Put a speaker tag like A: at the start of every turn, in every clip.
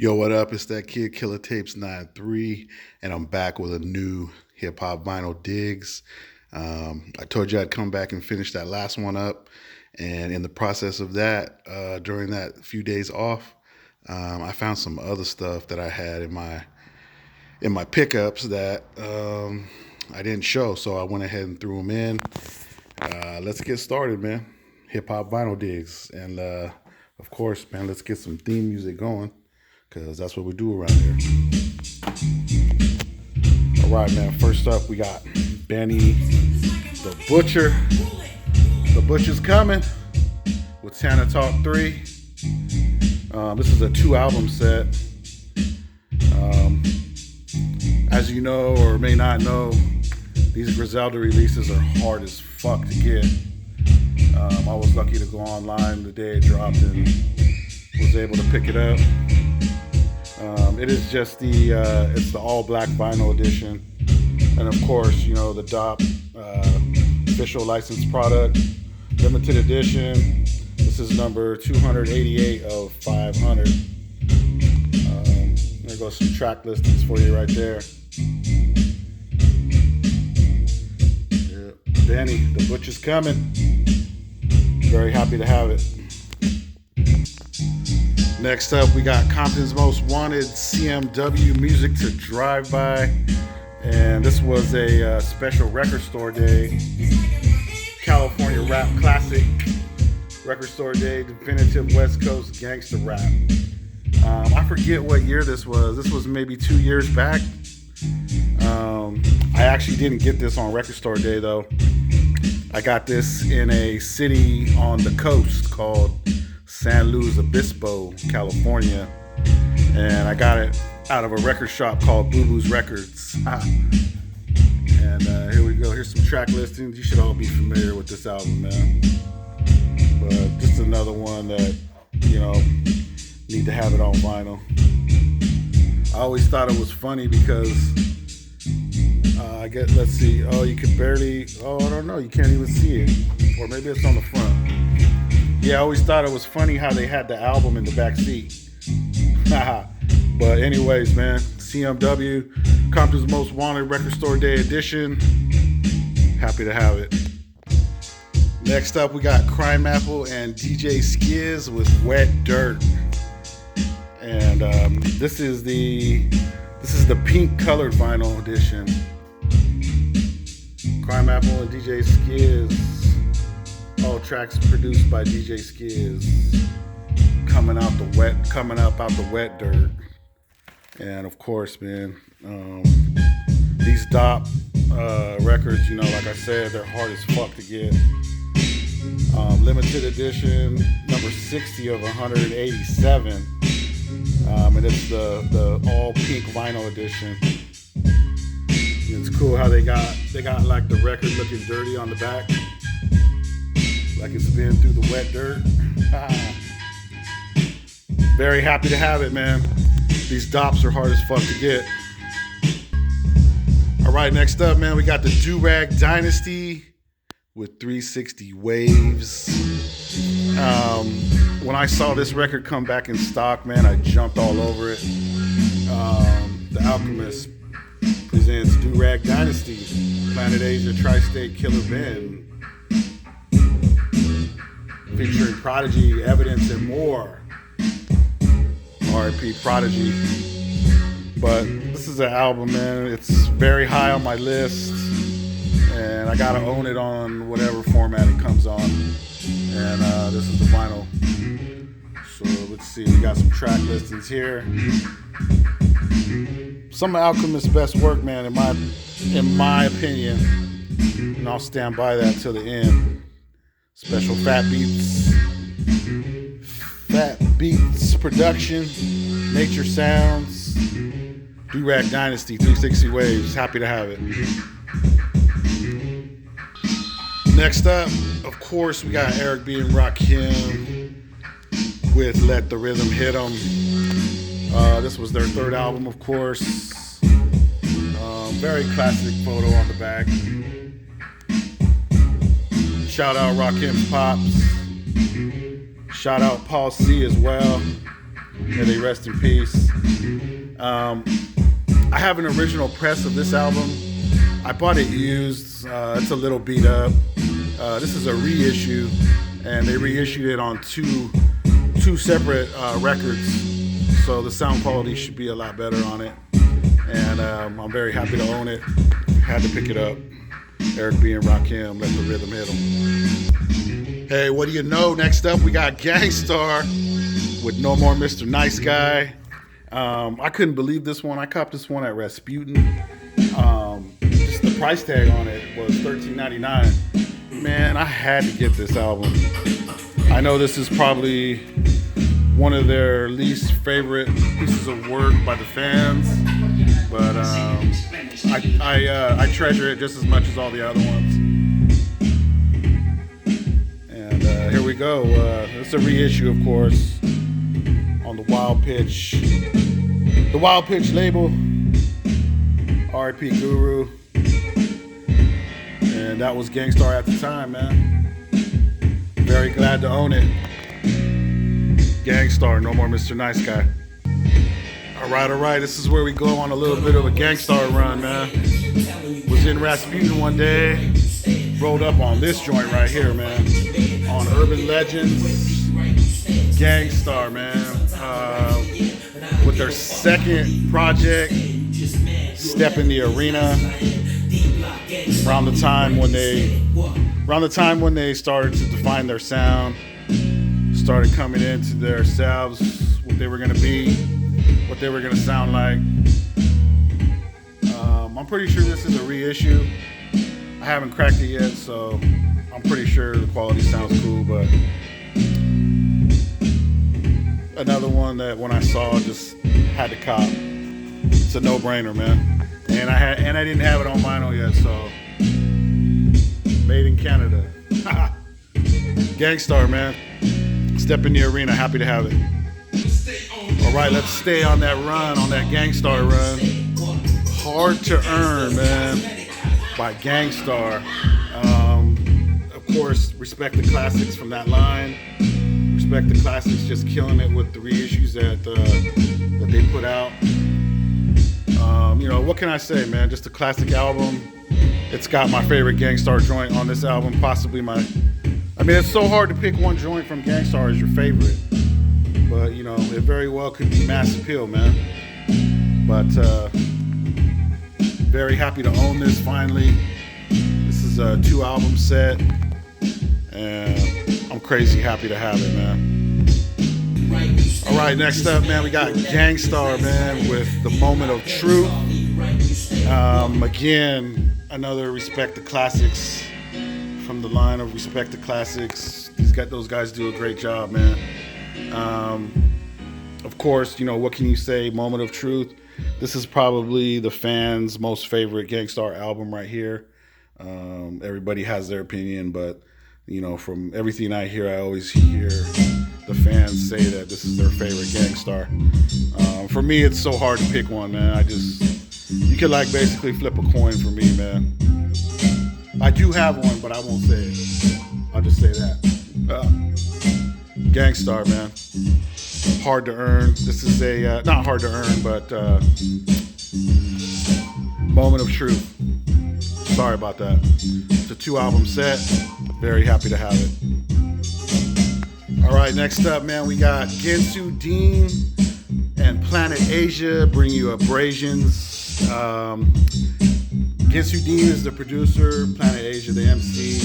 A: Yo, what up? It's that kid Killer Tapes 93, and I'm back with a new hip hop vinyl digs. I told you I'd come back and finish that last one up, and in the process of that, during that few days off, I found some other stuff that I had in my pickups that I didn't show, so I went ahead and threw them in. Let's get started, man. Hip hop vinyl digs, and of course, man, let's get some theme music going, because that's what we do around here. All right, man, first up we got Benny the Butcher. The Butcher's coming with Santa Talk 3. This is a 2-album set. As you know or may not know, these Griselda releases are hard as fuck to get. I was lucky to go online the day it dropped and was able to pick it up. It is just it's the all black vinyl edition, and of course, you know, the DOP official licensed product, limited edition. This is number 288 of 500. There goes some track listings for you right there. Yeah. Benny, the Butcher's coming. Very happy to have it. Next up, we got Compton's Most Wanted, CMW Music to Drive By. And this was a special record store day. California Rap Classic Record Store Day, definitive West Coast gangster rap. I forget what year this was. This was maybe 2 years back. I actually didn't get this on Record Store Day, though. I got this in a city on the coast called San Luis Obispo, California. And I got it out of a record shop called Boo Boo's Records. And here we go. Here's some track listings. You should all be familiar with this album, man. But just another one that, you know, need to have it on vinyl. I always thought it was funny because let's see. Oh, you could barely. Oh, I don't know. You can't even see it. Or maybe it's on the front. Yeah, I always thought it was funny how they had the album in the back seat. But anyways, man, CMW, Compton's Most Wanted Record Store Day edition. Happy to have it. Next up, we got Crime Apple and DJ Skiz with Wet Dirt. And this is the pink colored vinyl edition. Crime Apple and DJ Skiz. All tracks produced by DJ Skiz. Coming up out the wet dirt. And of course, man, these DOP records, you know, like I said, they're hard as fuck to get. Limited edition, number 60 of 187. And it's the all pink vinyl edition. And it's cool how they got like the record looking dirty on the back, like it's been through the wet dirt. Very happy to have it, man. These DOPs are hard as fuck to get. All right, next up, man, we got the Do-Rag Dynasty with 360 Waves. When I saw this record come back in stock, man, I jumped all over it. The Alchemist presents Do-Rag Dynasty, Planet Asia Tri-State Killer Ben, featuring Prodigy, Evidence, and more. R.I.P. Prodigy. But this is an album, man. It's very high on my list, and I gotta own it on whatever format it comes on. And this is the vinyl. So let's see. We got some track listings here. Some of Alchemist's best work, man, in my opinion, and I'll stand by that till the end. Special Fat Beats production, Nature Sounds, Do-Rag Dynasty, 360 Waves. Happy to have it. Next up, of course, we got Eric B. and Rakim with Let the Rhythm Hit 'Em. This was their third album, of course. Very classic photo on the back. Shout out Rakim's Pops. Shout out Paul C as well. May they rest in peace. I have an original press of this album. I bought it used. It's a little beat up. This is a reissue, and they reissued it on two separate records, so the sound quality should be a lot better on it. And I'm very happy to own it. Had to pick it up. Eric B and Rakim, let the rhythm hit them. Hey, what do you know? Next up, we got Gang Starr with No More Mr. Nice Guy. I couldn't believe this one. I copped this one at Rasputin. Just the price tag on it was $13.99. Man, I had to get this album. I know this is probably one of their least favorite pieces of work by the fans, but I treasure it just as much as all the other ones. And here we go. It's a reissue, of course, on the Wild Pitch label. R.I.P. Guru. And that was Gang Starr at the time, man. Very glad to own it. Gang Starr, No More Mr. Nice Guy. All right. This is where we go on a little bit of a Gang Starr run, man. Was in Rasputin one day. Rolled up on this joint right here, man. On Urban Legends. Gang Starr, man. With their second project, Step in the Arena. Around the time when they started to define their sound, started coming into themselves, what they were gonna be, what they were gonna sound like. I'm pretty sure this is a reissue. I haven't cracked it yet, so I'm pretty sure the quality sounds cool, but another one that when I saw just had to cop. It's a no-brainer, man. And I didn't have it on vinyl yet, so made in Canada. Gang Starr, man. Step in the Arena, happy to have it. All right, let's stay on that run, on that Gang Starr run. Hard to Earn, man, by Gang Starr. Of course, Respect the Classics from that line. Respect the Classics, just killing it with the reissues that they put out. What can I say, man? Just a classic album. It's got my favorite Gang Starr joint on this album, possibly it's so hard to pick one joint from Gang Starr as your favorite. But, it very well could be Mass Appeal, man. But, very happy to own this finally. This is a 2-album set. And I'm crazy happy to have it, man. All right, next up, man, we got Gang Starr, man, with The Moment of Truth. Again, another Respect the Classics from the line of Respect the Classics. Those guys do a great job, man. Of course, what can you say? Moment of Truth. This is probably the fans' most favorite Gang Starr album right here. Everybody has their opinion, but from everything I hear, I always hear the fans say that this is their favorite Gang Starr. For me, it's so hard to pick one, man. You could basically flip a coin for me, man. I do have one, but I won't say it. I'll just say that. Gang Starr, man. Hard to Earn. This is not Hard to Earn, but Moment of Truth. Sorry about that. It's a 2-album set. Very happy to have it. All right, next up, man, we got Ginsu Dean and Planet Asia bring you Abrasions. Ginsu Dean is the producer, Planet Asia the MC,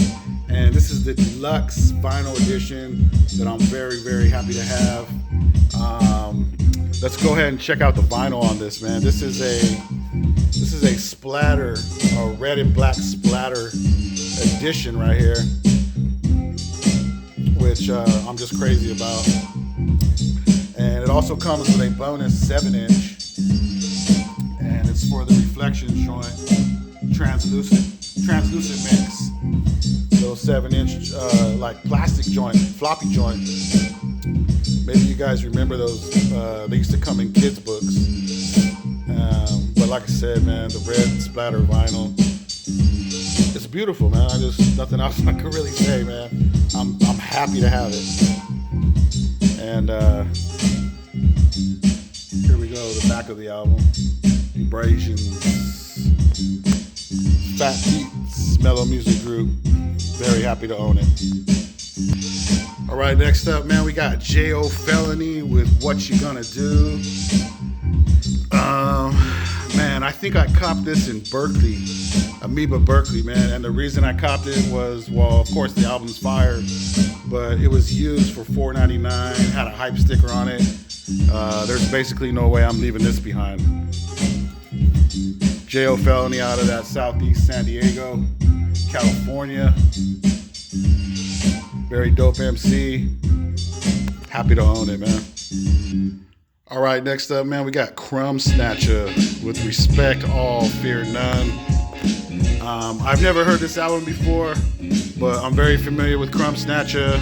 A: and this is the deluxe vinyl edition that I'm very, very happy to have. Let's go ahead and check out the vinyl on this, man. This is a splatter, a red and black splatter edition right here, which I'm just crazy about. And it also comes with a bonus 7-inch, and it's for the Reflections joint, translucent mix. Those 7-inch plastic joint, floppy joint. Maybe you guys remember those. They used to come in kids' books. But like I said, man, the red splatter vinyl, it's beautiful, man. Nothing else I can really say, man. I'm happy to have it. And Here we go, the back of the album. Abrasions, Fat Beats, Mellow Music Group. Very happy to own it. All right, next up, man, we got J.O. Felony with What You Gonna Do. Man, I think I copped this in Berkeley, Amoeba Berkeley, man. And the reason I copped it was, well, of course, the album's fire, but it was used for $4.99, had a hype sticker on it. There's basically no way I'm leaving this behind. J.O. Felony out of that Southeast San Diego, California. Very dope MC. Happy to own it, man. All right, next up, man, we got Crumb Snatcher with Respect All, Fear None. I've never heard this album before, but I'm very familiar with Crumb Snatcher.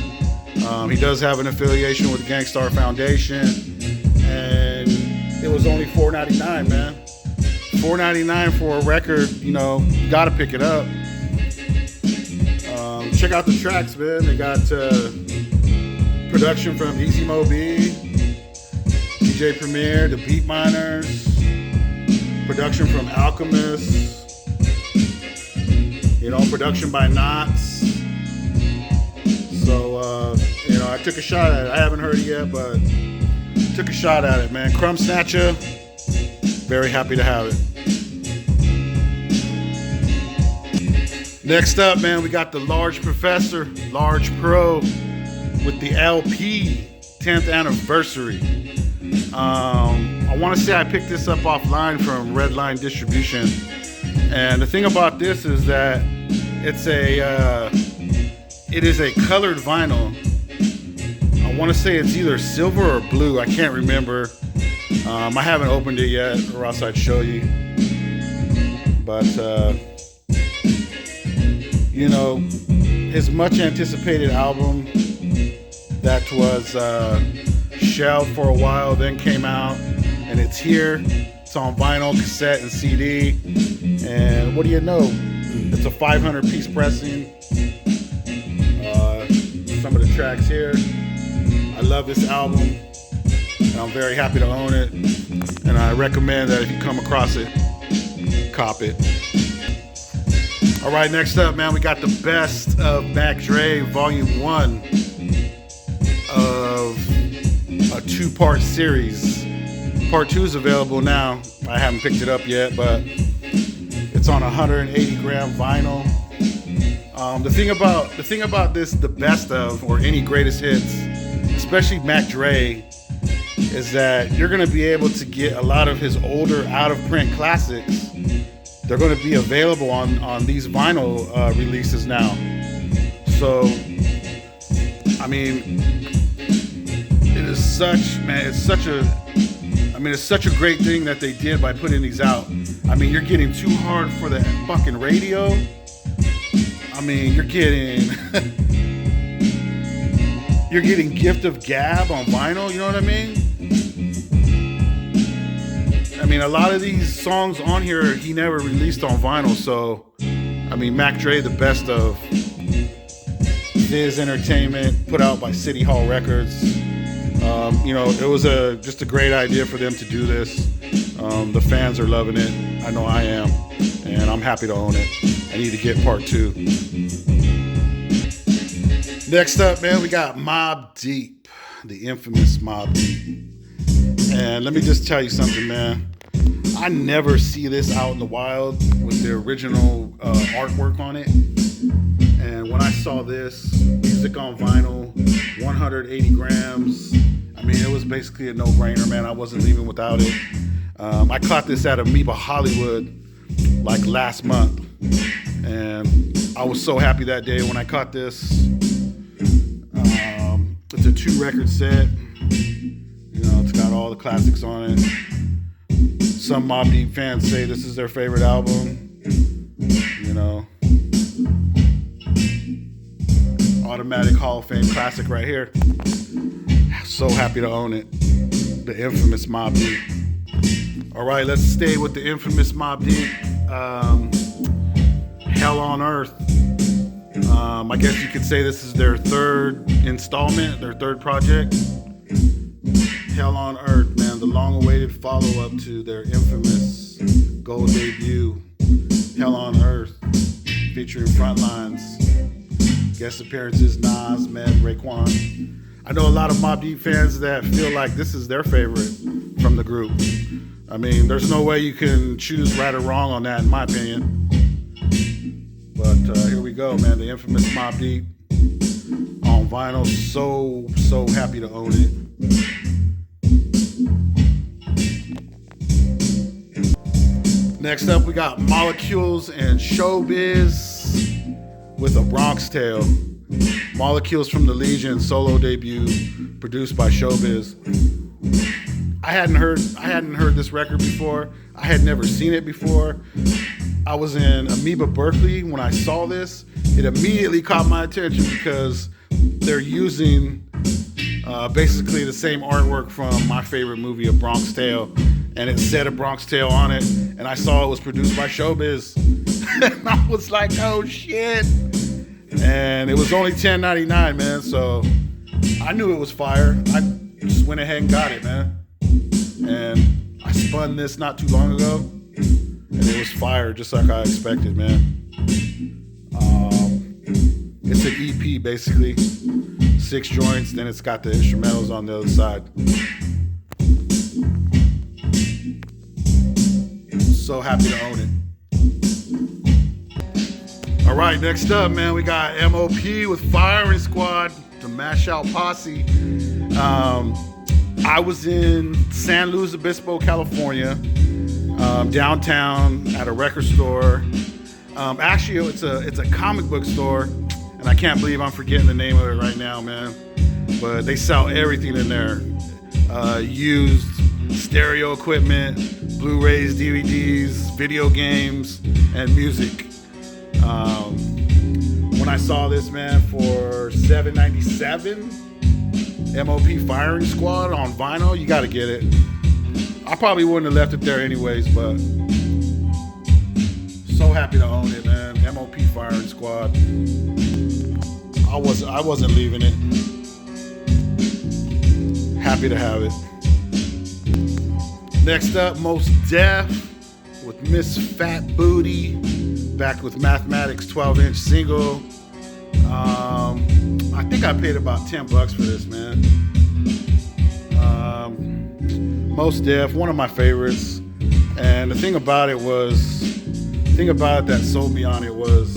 A: He does have an affiliation with Gangstar Foundation, and it was only $4.99, man. $4.99 for a record, you gotta pick it up. Check out the tracks, man. They got production from Easy Mo B, DJ Premier, The Beat Miners, production from Alchemist, production by Knots. So, I took a shot at it. I haven't heard it yet, but took a shot at it, man. Crumb Snatcher, very happy to have it. Next up, man, we got the Large Professor, Large Pro, with the LP 10th anniversary. I want to say I picked this up offline from Redline Distribution, and the thing about this is that it is a colored vinyl. I want to say it's either silver or blue. I can't remember. I haven't opened it yet, or else I'd show you. But his much anticipated album that was shelved for a while, then came out, and it's here. It's on vinyl, cassette, and CD. And what do you know? It's a 500-piece pressing. Some of the tracks here. I love this album, and I'm very happy to own it. And I recommend that if you come across it, cop it. All right, next up, man, we got the best of Mac Dre, Volume 1 of a 2-part series. Part 2 is available now. I haven't picked it up yet, but it's on 180-gram vinyl. The thing about this, the best of, or any greatest hits, especially Mac Dre, is that you're going to be able to get a lot of his older out-of-print classics. They're going to be available on these vinyl releases now. So, I mean, it's such a great thing that they did by putting these out. I mean, you're getting Too Hard for the fucking Radio. I mean, you're getting Gift of Gab on vinyl. You know what I mean? I mean, a lot of these songs on here he never released on vinyl. So, I mean, Mac Dre, the best of Viz Entertainment, put out by City Hall Records. It was just a great idea for them to do this. The fans are loving it. I know I am, and I'm happy to own it. I need to get part 2. Next up, man, we got Mobb Deep, the infamous Mobb Deep. And let me just tell you something, man. I never see this out in the wild with the original artwork on it. And when I saw this, music on vinyl, 180 grams, I mean, it was basically a no-brainer, man. I wasn't leaving without it. I caught this at Amoeba Hollywood like last month. And I was so happy that day when I caught this. It's a 2-record set. It's got all the classics on it. Some Mobb Deep fans say this is their favorite album. Automatic Hall of Fame classic right here. So happy to own it. The infamous Mobb Deep. All right, let's stay with the infamous Mobb Deep. Hell on Earth. I guess you could say this is their third installment, their third project. Hell on Earth, man. the long-awaited follow-up to their infamous gold debut, Hell on Earth, featuring Frontlines. Guest appearances, Nas, Med, Raekwon. I know a lot of Mobb Deep fans that feel like this is their favorite from the group. I mean, there's no way you can choose right or wrong on that, in my opinion. But here we go, man. The infamous Mobb Deep on vinyl. So happy to own it. Next up, we got Molecules and Showbiz with A Bronx Tale. Molecules from the Legion solo debut, produced by Showbiz. I hadn't heard this record before. I had never seen it before. I was in Amoeba Berkeley when I saw this. It immediately caught my attention because they're using basically the same artwork from my favorite movie, A Bronx Tale, and it said A Bronx Tale on it, and I saw it was produced by Showbiz. And I was like, oh shit. And it was only $10.99, man, so I knew it was fire. I just went ahead and got it, man. And I spun this not too long ago, and it was fire, just like I expected, man. It's an EP, basically. 6 joints, then it's got the instrumentals on the other side. So happy to own it. All right, next up, man, we got MOP with Firing Squad, the Mash Out Posse. I was in San Luis Obispo, California, downtown at a record store. Actually, it's a comic book store, and I can't believe I'm forgetting the name of it right now, man. But they sell everything in there. Used stereo equipment, Blu-rays, DVDs, video games, and music. When I saw this, man, for $7.97, MOP Firing Squad on vinyl, you gotta get it. I probably wouldn't have left it there anyways, but so happy to own it, man. MOP Firing Squad. I wasn't leaving it. Happy to have it. Next up, Mos Def with Miss Fat Booty, back with Mathematics 12-inch single. I think I paid about $10 for this, man. Mos Def, one of my favorites. And the thing about it that sold me on it was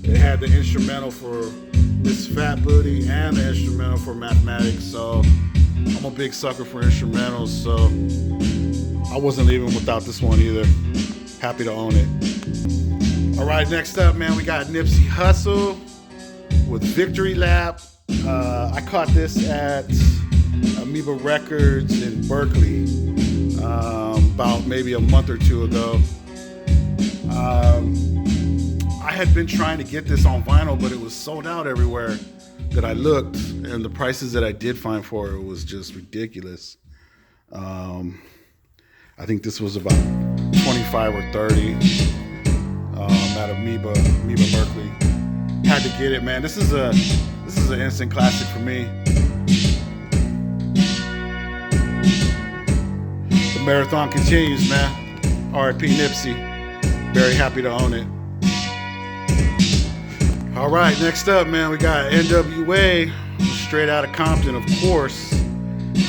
A: it had the instrumental for Miss Fat Booty and the instrumental for Mathematics. So I'm a big sucker for instrumentals, so I wasn't leaving without this one either. Happy to own it. All right, next up, man, we got Nipsey Hussle with Victory Lap. I caught this at Amoeba Records in Berkeley about maybe a month or two ago. I had been trying to get this on vinyl, but it was sold out everywhere that I looked, and the prices that I did find for it was just ridiculous. I think this was about 25 or 30 at Amoeba Berkeley. Had to get it, man. This is an instant classic for me. The marathon continues, man. R.I.P. Nipsey. Very happy to own it. All right, next up, man, we got NWA, straight out of Compton, of course.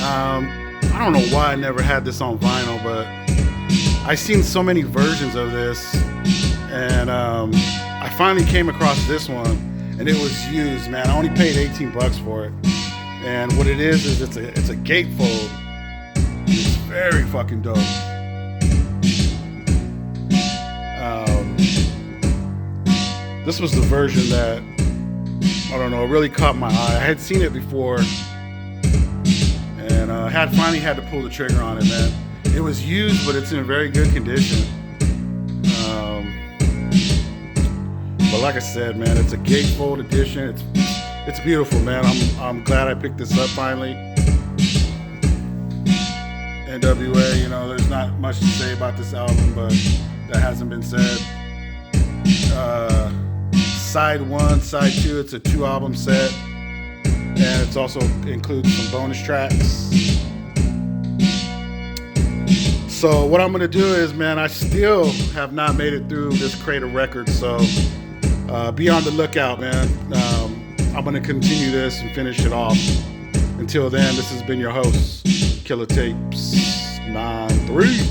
A: I don't know why I never had this on vinyl, but I've seen so many versions of this, and I finally came across this one, and it was used, man. I only paid $18 for it, and what it is it's a gatefold. It's very fucking dope. This was the version that, I don't know, really caught my eye. I had seen it before, and finally had to pull the trigger on it, man. It was used, but it's in very good condition. But like I said, man, it's a gatefold edition. It's beautiful, man. I'm glad I picked this up finally. NWA, you know, there's not much to say about this album, but that hasn't been said. Side 1, Side 2, it's a 2-album set, and it's also includes some bonus tracks. So what I'm gonna do is, man, I still have not made it through this crate of records. So be on the lookout, man. I'm gonna continue this and finish it off. Until then, this has been your host, Killer Tapes 93.